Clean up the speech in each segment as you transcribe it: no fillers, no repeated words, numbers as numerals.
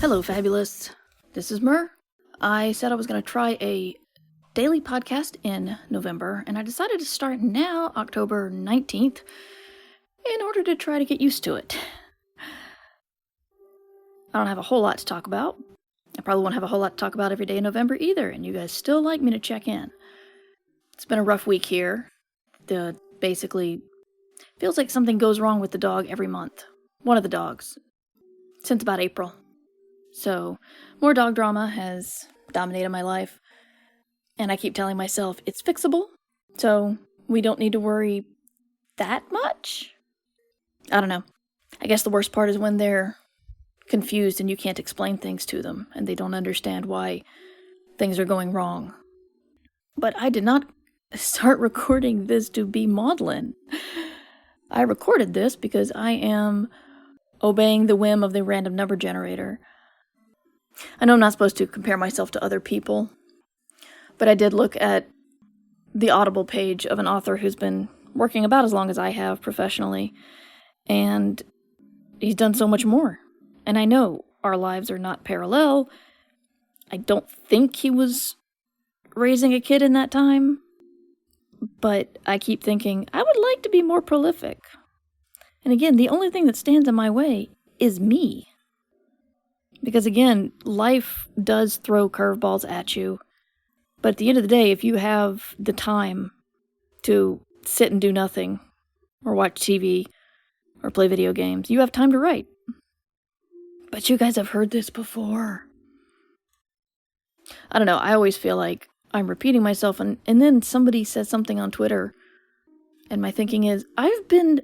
Hello, fabulous. This is Mur. I said I was going to try a daily podcast in November, and I decided to start now, October 19th, in order to try to get used to it. I don't have a whole lot to talk about. I probably won't have a whole lot to talk about every day in November either, and you guys still like me to check in. It's been a rough week here. Basically, feels like something goes wrong with the dog every month. One of the dogs. Since about April. So, more dog drama has dominated my life. And I keep telling myself it's fixable. So, we don't need to worry that much. I don't know. I guess the worst part is when they're confused and you can't explain things to them. And they don't understand why things are going wrong. But I did not start recording this to be maudlin. I recorded this because I am obeying the whim of the random number generator. I know I'm not supposed to compare myself to other people, but I did look at the Audible page of an author who's been working about as long as I have professionally, and he's done so much more. And I know our lives are not parallel. I don't think he was raising a kid in that time, but I keep thinking, I would like to be more prolific. And again, the only thing that stands in my way is me. Because again, life does throw curveballs at you. But at the end of the day, if you have the time to sit and do nothing, or watch TV, or play video games, you have time to write. But you guys have heard this before. I don't know, I always feel like I'm repeating myself, and then somebody says something on Twitter, and my thinking is, I've been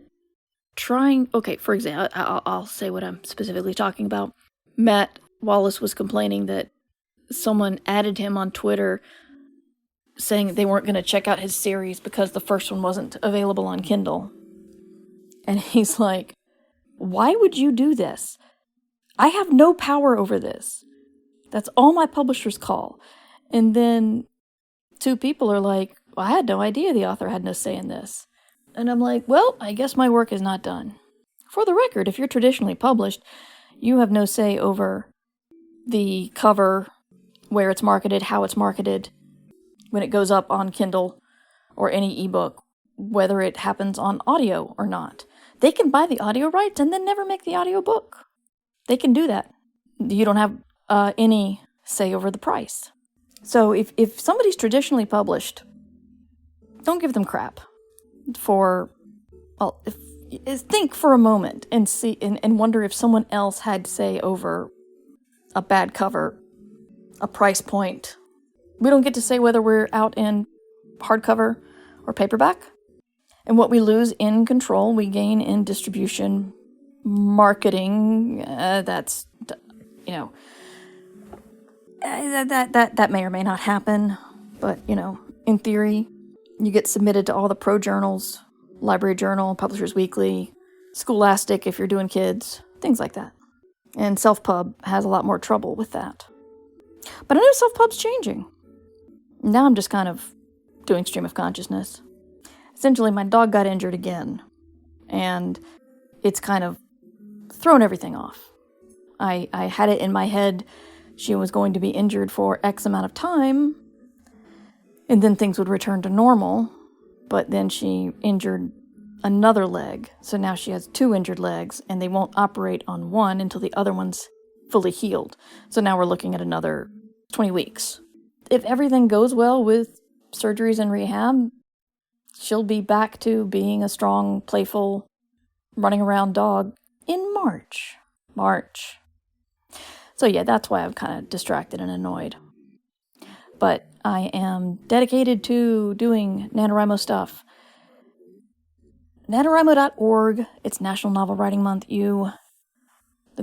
trying... Okay, for example, I'll say what I'm specifically talking about. Matt Wallace was complaining that someone added him on Twitter saying they weren't going to check out his series because the first one wasn't available on Kindle. And he's like, why would you do this? I have no power over this. That's all my publishers call. And then two people are like, well, I had no idea the author had no say in this. And I'm like, well, I guess my work is not done. For the record, if you're traditionally published, you have no say over the cover, where it's marketed, how it's marketed, when it goes up on Kindle or any ebook, whether it happens on audio or not. They can buy the audio rights and then never make the audio book. They can do that. You don't have any say over the price. So if somebody's traditionally published, don't give them crap think for a moment and see and wonder if someone else had say over a bad cover, a price point. We don't get to say whether we're out in hardcover or paperback. And what we lose in control, we gain in distribution, marketing. That may or may not happen. But, in theory, you get submitted to all the pro journals, Library Journal, Publishers Weekly, Scholastic if you're doing kids, things like that. And self-pub has a lot more trouble with that. But I know self-pub's changing. Now I'm just kind of doing stream of consciousness. Essentially, my dog got injured again, and it's kind of thrown everything off. I had it in my head she was going to be injured for X amount of time, and then things would return to normal. But then she injured another leg, so now she has 2 injured legs, and they won't operate on one until the other one's fully healed. So now we're looking at another 20 weeks. If everything goes well with surgeries and rehab, she'll be back to being a strong, playful, running around dog in March. So yeah, that's why I'm kind of distracted and annoyed. But I am dedicated to doing NaNoWriMo stuff. NaNoWriMo.org. It's National Novel Writing Month. The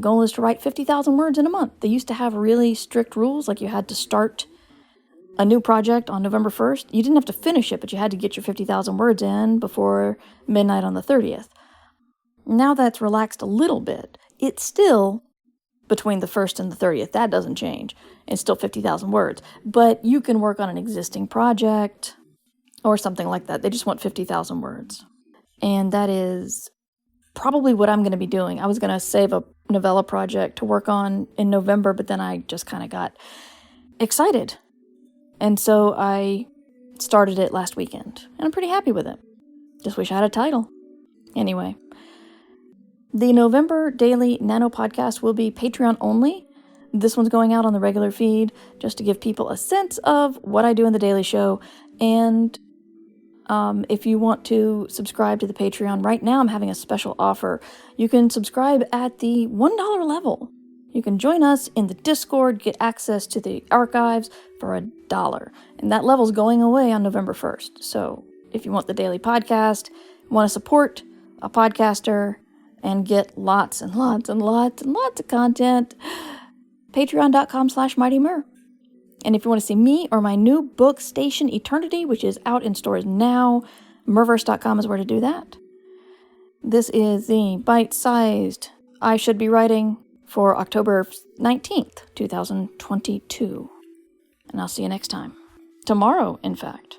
goal is to write 50,000 words in a month. They used to have really strict rules, like you had to start a new project on November 1st. You didn't have to finish it, but you had to get your 50,000 words in before midnight on the 30th. Now that's relaxed a little bit. It's still between the 1st and the 30th. That doesn't change. It's still 50,000 words. But you can work on an existing project or something like that. They just want 50,000 words. And that is probably what I'm going to be doing. I was going to save a novella project to work on in November, but then I just kind of got excited. And so I started it last weekend, and I'm pretty happy with it. Just wish I had a title. Anyway, the November daily Nano podcast will be Patreon only. This one's going out on the regular feed just to give people a sense of what I do in the daily show. And if you want to subscribe to the Patreon, right now I'm having a special offer. You can subscribe at the $1 level. You can join us in the Discord, get access to the archives for $1. And that level's going away on November 1st. So if you want the daily podcast, want to support a podcaster, and get lots and lots and lots and lots of content, patreon.com/MightyMur. And if you want to see me or my new book, Station Eternity, which is out in stores now, Murverse.com is where to do that. This is the bite-sized I Should Be Writing for October 19th, 2022. And I'll see you next time. Tomorrow, in fact.